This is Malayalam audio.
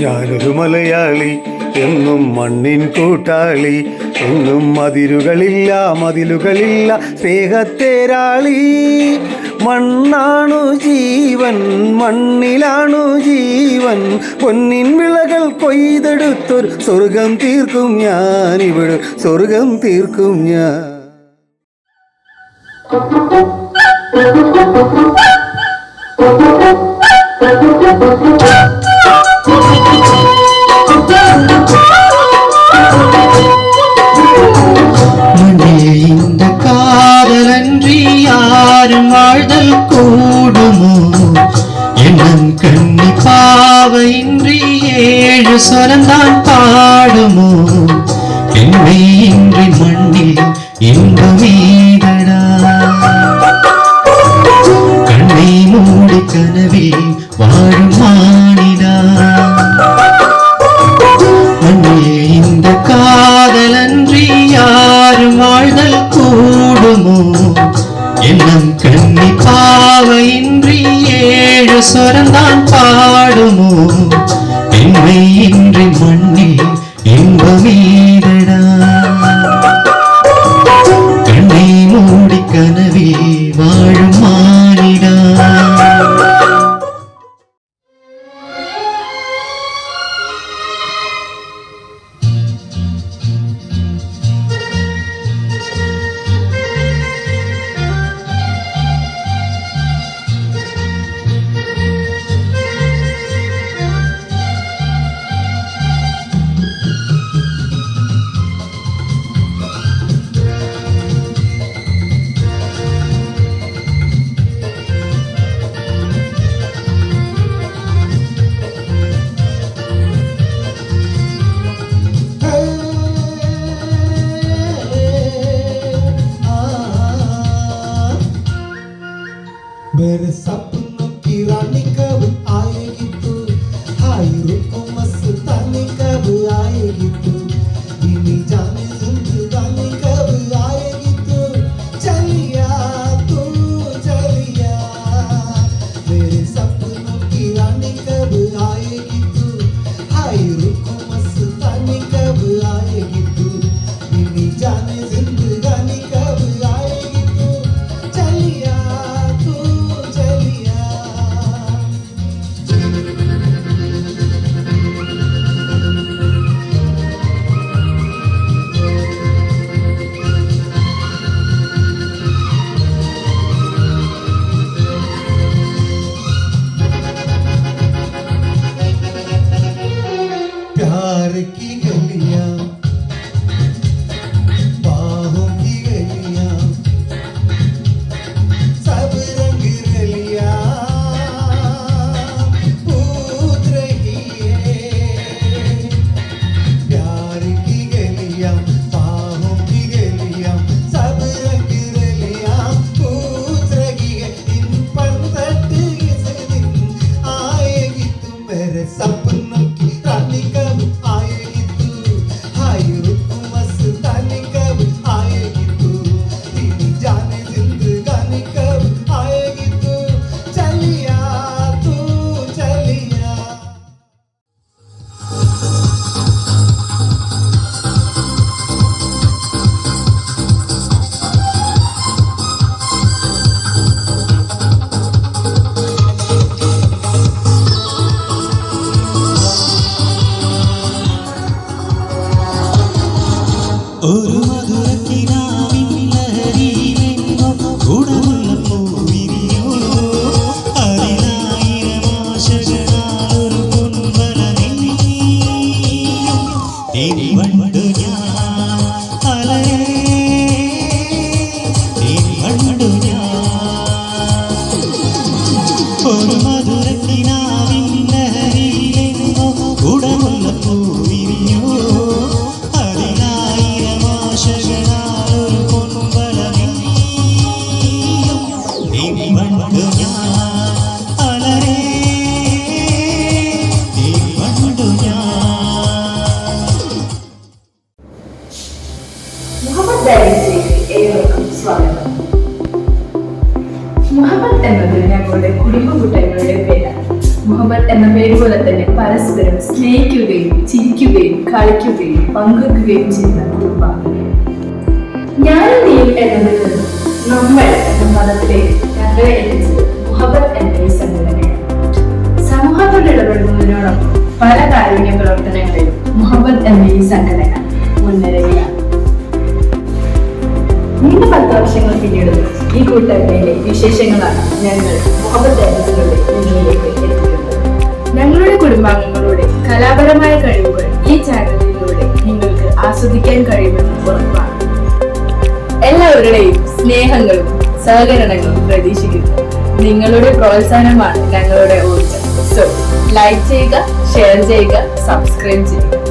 ഞാനൊരു മലയാളി, എന്നും മണ്ണിൻ കൂട്ടാളി, എങ്ങും മതിലുകളില്ല സ്നേഹത്തേരാളി. മണ്ണാണു ജീവൻ, മണ്ണിലാണു ജീവൻ, പൊന്നിൻ വിളകൾ കൊയ്തെടുത്തൊരു സ്വർഗം തീർക്കും ഞാനിവിടെ, സ്വർഗം തീർക്കും ഞാൻ. இந்த காதலன்றி யாரும் வாழ்தல் கூடுமோ? எண்ணம் கண்ணி பாவையின்றி ஏழு சொரந்தான் பாடுமோ? பெண்மை இன்றி மண்ணில் இன்பமேதடா, கண்ணை மூடி கனவில் வாழும் மானிடா. இந்த காதலன்றி யாரும் வாழ்தல் கூடுமோ? எண்ணம் கண்ணி பாவையின்றி ஏழு சொரந்தான் பாடுமோ? பெண்மை இன்றி மண்ணில் இன்பமேதடா, கண்ணை மூடி கனவில் வாழும் மானிடா. मेरे सपनों की रानी कब आएगी तू, हाय रुको मस्तानी कब आएगी तू, बीनी जाने जिंदगानी कब आएगी तू, चलिया तू चलिया. मेरे सपनों की रानी कब आएगी तू, हाय रुको मस्तानी कब आएगी तू, बीनी जाने जिंदगानी कब आएगी तू, चलिया. प्यार की गलियां, बाहों की गलियां, सब रंग रलियां पूछ रही है. प्यार की गलियां, बाहों की गलियां, सब रंग रलियां पूछ रही है. इन पर तट किस दिन आएगी तू, मेरे सपनों की रानी कब आएगी तू, हाय रुको मस्तानी कब आएगी तू, बीनी जाने जिंदगानी कब आएगी तू, चलिया तू चलिया. ഒരു മധുരക്കിനാവിൻ ലഹരിയിലെങ്ങോ ഉടമുള്ള പൂവിരിയോ, അതിനായിരം ആശകളാൽ ഒരു പൊൻവലനെല്ലിയും തിരിവണ്ടു ഞാൻ അലയേ, തിരിവണ്ടു ഞാൻ. ഒരു മധുരക്കിനാവിൻ ലഹരിയിലെങ്ങോ ഉടമുള്ള പൂവിരിയോ, തിരിവണ്ടു ഞാൻ അലരേ, പേര് പോലെ തന്നെ പരസ്പരം സ്നേഹിക്കുകയും ചിരിക്കുകയും കളിക്കുകയും പങ്കുവെക്കുകയും ചെയ്യുന്ന കുടുംബാംഗങ്ങൾ. ഞാനും നീയും എന്നതിൽ നിന്നും നമ്മൾ എന്ന പദത്തിലേക്ക് ഞങ്ങളെ എത്തിച്ചത് മുഹബത്ത് എന്ന ഈ സംഘടനയാണ്. സമൂഹത്തോട് ഇടപെടുന്നതിനോടൊപ്പം പല കാരുണ്യ പ്രവർത്തനങ്ങളിലും മുഹബത്ത് എന്ന ഈ സംഘടന മുൻനിരയിലാണ്. നീണ്ട 10 വർഷങ്ങൾ പിന്നിടുന്ന ഈ കൂട്ടായ്മയിലെ വിശേഷങ്ങളാണ് ഞങ്ങൾ മുഹബത്ത് എപ്പിസോഡിലൂടെ നിങ്ങളിലേക്ക് എത്തിക്കുന്നത്. ഞങ്ങളുടെ കുടുംബാംഗങ്ങളുടെ കലാപരമായ കഴിവുകൾ ഈ ചാനലിലൂടെ നിങ്ങൾക്ക് ആസ്വദിക്കാൻ കഴിയുമെന്ന് ഉറപ്പാണ്. എല്ലാവരുടെയും സ്നേഹങ്ങളും സഹകരണങ്ങളും പ്രതീക്ഷിക്കുന്നു. നിങ്ങളുടെ പ്രോത്സാഹനമാണ് ഞങ്ങളുടെ ഊർജ്ജം. സോ ലൈക്ക് ചെയ്യുക, ഷെയർ ചെയ്യുക, സബ്സ്ക്രൈബ് ചെയ്യുക.